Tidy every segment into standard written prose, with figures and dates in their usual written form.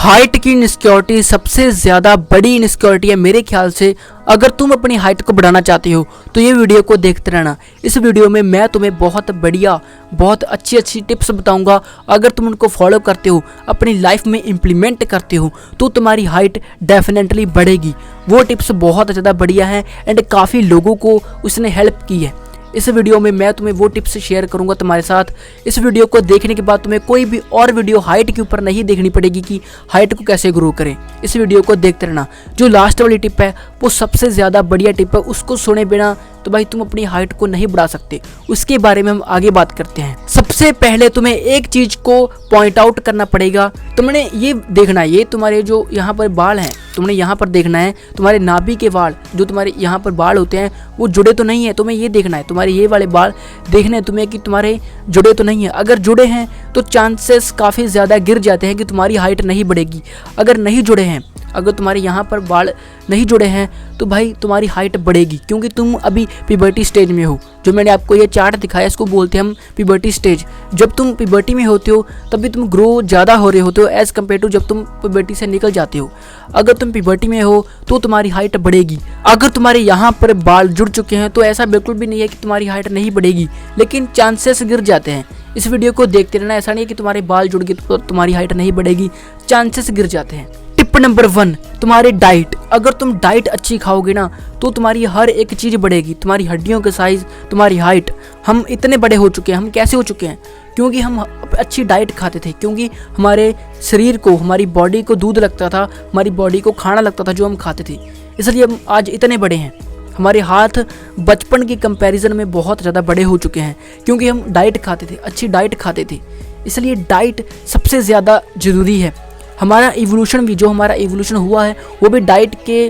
Height की insecurity सबसे ज़्यादा बड़ी इनसिक्योरिटी है मेरे ख्याल से। अगर तुम अपनी हाइट को बढ़ाना चाहते हो तो ये वीडियो को देखते रहना। इस वीडियो में मैं तुम्हें बहुत बढ़िया बहुत अच्छी टिप्स बताऊंगा। अगर तुम उनको फॉलो करते हो, अपनी लाइफ में इम्प्लीमेंट करते हो, तो तुम्हारी हाइट डेफिनेटली बढ़ेगी। वो टिप्स बहुत ज़्यादा बढ़िया है एंड काफ़ी लोगों को उसने हेल्प की है। इस वीडियो में मैं तुम्हें वो टिप्स शेयर करूंगा तुम्हारे साथ। इस वीडियो को देखने के बाद तुम्हें कोई भी और वीडियो हाइट के ऊपर नहीं देखनी पड़ेगी कि हाइट को कैसे ग्रो करें। इस वीडियो को देखते रहना। जो लास्ट वाली टिप है वो सबसे ज़्यादा बढ़िया टिप है, उसको सुने बिना तो भाई तुम अपनी हाइट को नहीं बढ़ा सकते। उसके बारे में हम आगे बात करते हैं। सबसे पहले तुम्हें एक चीज़ को पॉइंट आउट करना पड़ेगा। तुमने ये देखना है, ये तुम्हारे जो यहाँ पर बाल हैं, तुमने यहाँ पर देखना है तुम्हारे नाभि के बाल, जो तुम्हारे यहाँ पर बाल होते हैं वो जुड़े तो नहीं है। तुम्हें ये देखना है, तुम्हारे ये वाले बाल देखने हैं तुम्हें कि तुम्हारे जुड़े तो नहीं है। अगर जुड़े हैं तो चांसेस काफ़ी ज़्यादा गिर जाते हैं कि तुम्हारी हाइट नहीं बढ़ेगी। अगर नहीं जुड़े हैं, अगर तुम्हारे यहाँ पर बाल नहीं जुड़े हैं तो भाई तुम्हारी हाइट बढ़ेगी, क्योंकि तुम अभी पिबर्टी स्टेज में हो। जो मैंने आपको ये चार्ट दिखाया इसको बोलते हैं हम पिबर्टी स्टेज। जब तुम पिबर्टी में होते हो तभी तुम ग्रो ज़्यादा हो रहे होते हो एज़ कम्पेयर टू जब तुम पिबर्टी से निकल जाते हो। अगर तुम पिबर्टी में हो तो तुम्हारी हाइट बढ़ेगी। अगर तुम्हारे यहाँ पर बाल जुड़ चुके हैं तो ऐसा बिल्कुल भी नहीं है कि तुम्हारी हाइट नहीं बढ़ेगी, लेकिन चांसेस गिर जाते हैं। इस वीडियो को देखते रहना। ऐसा नहीं है कि तुम्हारे बाल जुड़ गए तो तुम्हारी हाइट नहीं बढ़ेगी, चांसेस गिर जाते हैं। टिप नंबर 1, तुम्हारी डाइट। अगर तुम डाइट अच्छी खाओगे ना तो तुम्हारी हर एक चीज़ बढ़ेगी। तुम्हारी हड्डियों का साइज़, तुम्हारी हाइट। हम इतने बड़े हो चुके हैं। हम कैसे हो चुके हैं? क्योंकि हम अच्छी डाइट खाते थे, क्योंकि हमारे शरीर को, हमारी बॉडी को दूध लगता था, हमारी बॉडी को खाना लगता था जो हम खाते थे, इसलिए हम आज इतने बड़े हैं। हमारे हाथ बचपन की कंपैरिजन में बहुत ज़्यादा बड़े हो चुके हैं, क्योंकि हम डाइट खाते थे, अच्छी डाइट खाते थे। इसलिए डाइट सबसे ज़्यादा ज़रूरी है। हमारा इवोल्यूशन भी, जो हमारा इवोल्यूशन हुआ है वो भी डाइट के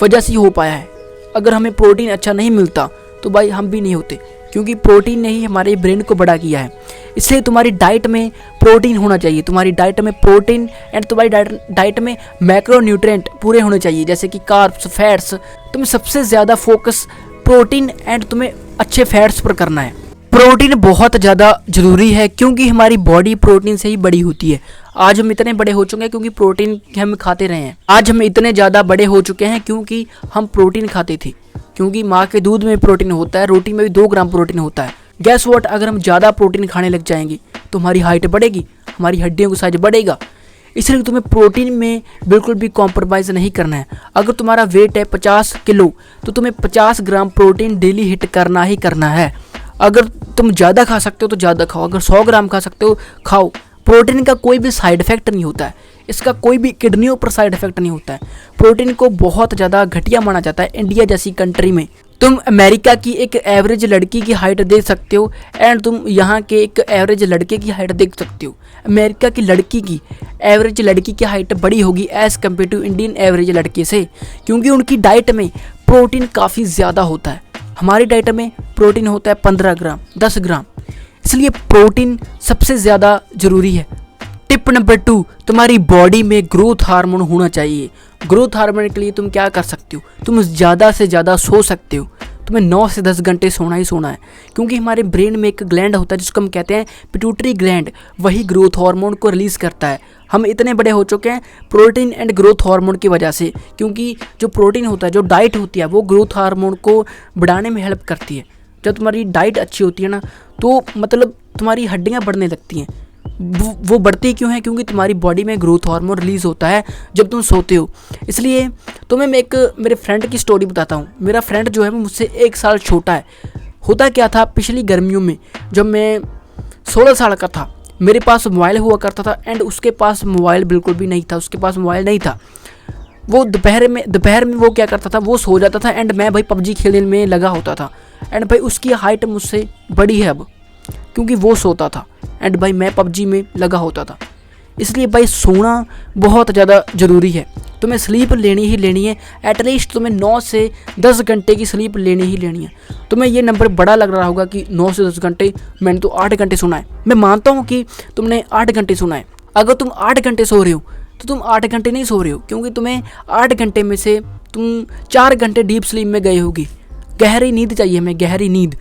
वजह से ही हो पाया है। अगर हमें प्रोटीन अच्छा नहीं मिलता तो भाई हम भी नहीं होते, क्योंकि प्रोटीन ने ही हमारे ब्रेन को बड़ा किया है। इसलिए तुम्हारी डाइट में प्रोटीन होना चाहिए। तुम्हारी डाइट में प्रोटीन एंड तुम्हारी डाइट में मैक्रोन्यूट्रिएंट पूरे होने चाहिए, जैसे कि कार्ब्स, फैट्स। तुम्हें सबसे ज़्यादा फोकस प्रोटीन एंड तुम्हें अच्छे फैट्स पर करना है। प्रोटीन बहुत ज़्यादा ज़रूरी है, क्योंकि हमारी बॉडी प्रोटीन से ही बड़ी होती है। आज हम इतने बड़े हो चुके हैं क्योंकि प्रोटीन हम खाते रहे हैं। आज हम इतने ज़्यादा बड़े हो चुके हैं क्योंकि हम प्रोटीन खाते थे, क्योंकि माँ के दूध में प्रोटीन होता है, रोटी में भी 2 ग्राम प्रोटीन होता है। गैस व्हाट, अगर हम ज़्यादा प्रोटीन खाने लग जाएंगे तो हमारी हाइट बढ़ेगी, हमारी हड्डियों का साइज बढ़ेगा। इसलिए तुम्हें प्रोटीन में बिल्कुल भी कॉम्प्रोमाइज़ नहीं करना है। अगर तुम्हारा वेट है 50 किलो तो तुम्हें 50 ग्राम प्रोटीन डेली हिट करना ही करना है। अगर तुम ज़्यादा खा सकते हो तो ज़्यादा खाओ, अगर 100 ग्राम खा सकते हो खाओ। प्रोटीन का कोई भी साइड इफेक्ट नहीं होता है, इसका कोई भी किडनियों पर साइड इफेक्ट नहीं होता है। प्रोटीन को बहुत ज़्यादा घटिया माना जाता है इंडिया जैसी कंट्री में। तुम अमेरिका की एक एवरेज लड़की की हाइट देख सकते हो एंड तुम यहाँ के एक एवरेज लड़के की हाइट देख सकते हो। अमेरिका की लड़की की एवरेज लड़की की हाइट बड़ी होगी as compare to Indian average लड़के से, क्योंकि उनकी डाइट में प्रोटीन काफ़ी ज़्यादा होता है। हमारी डाइट में प्रोटीन होता है 15 ग्राम, 10 ग्राम। इसलिए प्रोटीन सबसे ज़्यादा ज़रूरी है। टिप नंबर 2, तुम्हारी बॉडी में ग्रोथ हार्मोन होना चाहिए। ग्रोथ हार्मोन के लिए तुम क्या कर सकते हो? तुम ज़्यादा से ज़्यादा सो सकते हो। तुम्हें 9 से 10 घंटे सोना ही सोना है, क्योंकि हमारे ब्रेन में एक ग्लैंड होता है जिसको हम कहते हैं पिट्यूटरी ग्लैंड, वही ग्रोथ हार्मोन को रिलीज़ करता है। हम इतने बड़े हो चुके हैं प्रोटीन एंड ग्रोथ हार्मोन की वजह से, क्योंकि जो प्रोटीन होता है, जो डाइट होती है, वो ग्रोथ हार्मोन को बढ़ाने में हेल्प करती है। जब तुम्हारी डाइट अच्छी होती है ना तो मतलब तुम्हारी हड्डियाँ बढ़ने लगती हैं। वो बढ़ती क्यों है? क्योंकि तुम्हारी बॉडी में ग्रोथ हार्मोन रिलीज़ होता है जब तुम सोते हो। इसलिए तुम्हें मैं एक मेरे फ्रेंड की स्टोरी बताता हूँ। मेरा फ्रेंड जो है वो मुझसे 1 साल छोटा है। होता क्या था, पिछली गर्मियों में जब मैं 16 साल का था, मेरे पास मोबाइल हुआ करता था एंड उसके पास मोबाइल बिल्कुल भी नहीं था। उसके पास मोबाइल नहीं था। वो दोपहर में वो क्या करता था, वो सो जाता था एंड मैं भाई पबजी खेलने में लगा होता था। एंड भाई उसकी हाइट मुझसे बड़ी है अब, क्योंकि वो सोता था एंड भाई मैं पबजी में लगा होता था। इसलिए भाई सोना बहुत ज़्यादा ज़रूरी है। तुम्हें स्लीप लेनी ही लेनी है। एटलीस्ट तुम्हें 9 से 10 घंटे की स्लीप लेनी ही लेनी है। तुम्हें ये नंबर बड़ा लग रहा होगा कि 9 से 10 घंटे, मैंने तो 8 घंटे सुना है। मैं मानता हूँ कि तुमने 8 घंटे सुना है। अगर तुम 8 घंटे सो रहे हो तो तुम 8 घंटे नहीं सो रहे हो, क्योंकि तुम्हें 8 घंटे में से तुम 4 घंटे डीप स्लीप में गए होगी। गहरी नींद चाहिए हमें, गहरी नींद।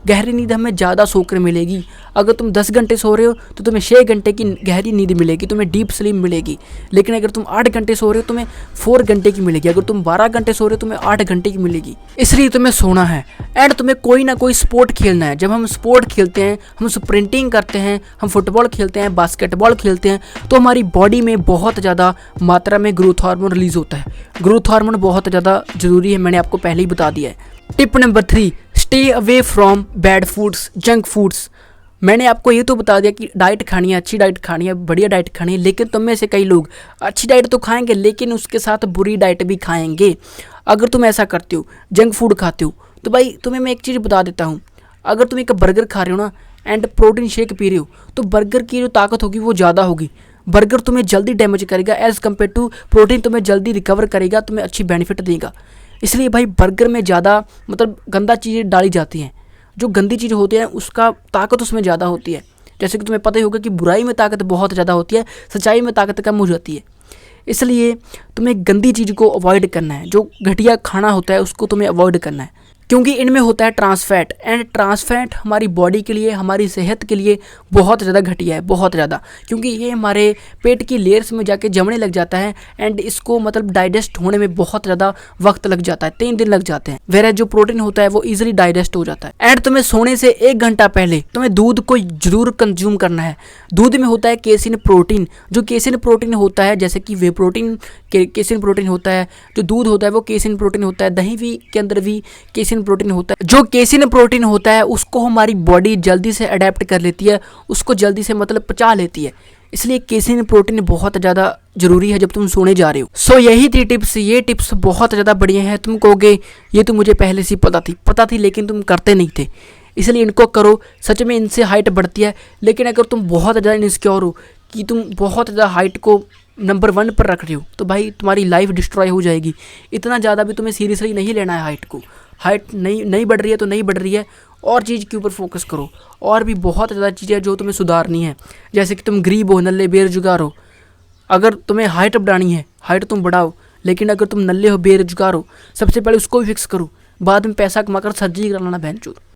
गहरी नींद हमें ज़्यादा सोकर मिलेगी। अगर तुम 10 घंटे सो रहे हो तो तुम्हें 6 घंटे की गहरी नींद मिलेगी, तुम्हें डीप स्लीप मिलेगी। लेकिन अगर तुम 8 घंटे सो रहे हो तुम्हें 4 घंटे की मिलेगी। अगर तुम 12 घंटे सो रहे हो तुम्हें 8 घंटे की मिलेगी। इसलिए तुम्हें सोना है एंड तुम्हें कोई ना कोई स्पोर्ट खेलना है। जब हम स्पोर्ट खेलते हैं, हम स्प्रिंटिंग करते हैं, हम फुटबॉल खेलते हैं, बास्केटबॉल खेलते हैं, तो हमारी बॉडी में बहुत ज़्यादा मात्रा में ग्रोथ हार्मोन रिलीज होता है। ग्रोथ हार्मोन बहुत ज़्यादा ज़रूरी है, मैंने आपको पहले ही बता दिया है। Tip number 3, stay away from bad foods, junk foods. मैंने आपको ये तो बता दिया कि डाइट खानी है, अच्छी डाइट खानी है, बढ़िया डाइट खानी है, लेकिन तुम में से कई लोग अच्छी डाइट तो खाएंगे लेकिन उसके साथ बुरी डाइट भी खाएंगे। अगर तुम ऐसा करते हो, जंक फूड खाते हो, तो भाई तुम्हें मैं एक चीज़ बता देता हूँ। अगर तुम एक बर्गर खा रहे हो ना एंड प्रोटीन शेक पी रहे हो, तो बर्गर की जो ताकत होगी वो ज़्यादा होगी। बर्गर तुम्हें जल्दी डैमेज करेगा एज़ कम्पेयर टू प्रोटीन, तुम्हें जल्दी रिकवर करेगा, तुम्हें अच्छी बेनिफिट देगा। इसलिए भाई बर्गर में ज़्यादा मतलब गंदा चीज़ें डाली जाती हैं। जो गंदी चीज़ होती है उसका ताकत उसमें ज़्यादा होती है। जैसे कि तुम्हें पता ही होगा कि बुराई में ताकत बहुत ज़्यादा होती है, सच्चाई में ताकत कम हो जाती है। इसलिए तुम्हें गंदी चीज़ को अवॉइड करना है, जो घटिया खाना होता है उसको तुम्हें अवॉइड करना है, क्योंकि इनमें होता है trans fat and trans fat हमारी बॉडी के लिए, हमारी सेहत के लिए बहुत ज़्यादा घटिया है, बहुत ज़्यादा, क्योंकि ये हमारे पेट की लेयर्स में जाके जमने लग जाता है एंड इसको मतलब डाइजेस्ट होने में बहुत ज़्यादा वक्त लग जाता है, 3 दिन लग जाते हैं। वेराज जो प्रोटीन होता है वो ईजिली डाइजेस्ट हो जाता है। एंड तुम्हें सोने से 1 घंटा पहले तुम्हें दूध को जरूर कंज्यूम करना है। दूध में होता है केसिन प्रोटीन, जो केसिन प्रोटीन होता है जैसे कि वे प्रोटीन केसिन प्रोटीन होता है, जो दूध होता है वो केसिन प्रोटीन होता है, दही भी के अंदर भी केसिन प्रोटीन होता है। जो केसिन प्रोटीन होता है उसको हमारी बॉडी जल्दी से अडेप्ट कर लेती है, उसको जल्दी से मतलब पचा लेती है। इसलिए केसिन प्रोटीन बहुत ज़्यादा जरूरी है जब तुम सोने जा रहे हो। सो यही 3 टिप्स, ये टिप्स बहुत ज़्यादा बढ़िया हैं। तुम कहोगे ये तो मुझे पहले से पता थी लेकिन तुम करते नहीं थे, इसलिए इनको करो। सच में इनसे हाइट बढ़ती है। लेकिन अगर तुम बहुत ज़्यादा इनसिक्योर हो कि तुम बहुत ज़्यादा हाइट को नंबर 1 पर रख रहे हो, तो भाई तुम्हारी लाइफ डिस्ट्रॉय हो जाएगी। इतना ज़्यादा भी तुम्हें सीरियसली नहीं लेना है हाइट को। हाइट नहीं बढ़ रही है तो नहीं बढ़ रही है, और चीज़ के ऊपर फोकस करो। और भी बहुत ज़्यादा चीज़ें जो तुम्हें सुधारनी है, जैसे कि तुम गरीब हो, नल्ले, बेरोजगार हो। अगर तुम्हें हाइट बढ़ानी है, हाइट तुम बढ़ाओ, लेकिन अगर तुम नल्ले हो, बेरोजगार हो, सबसे पहले उसको भी फिक्स करो, बाद में पैसा कमाकर सर्जरी करा लेना बहनचोद।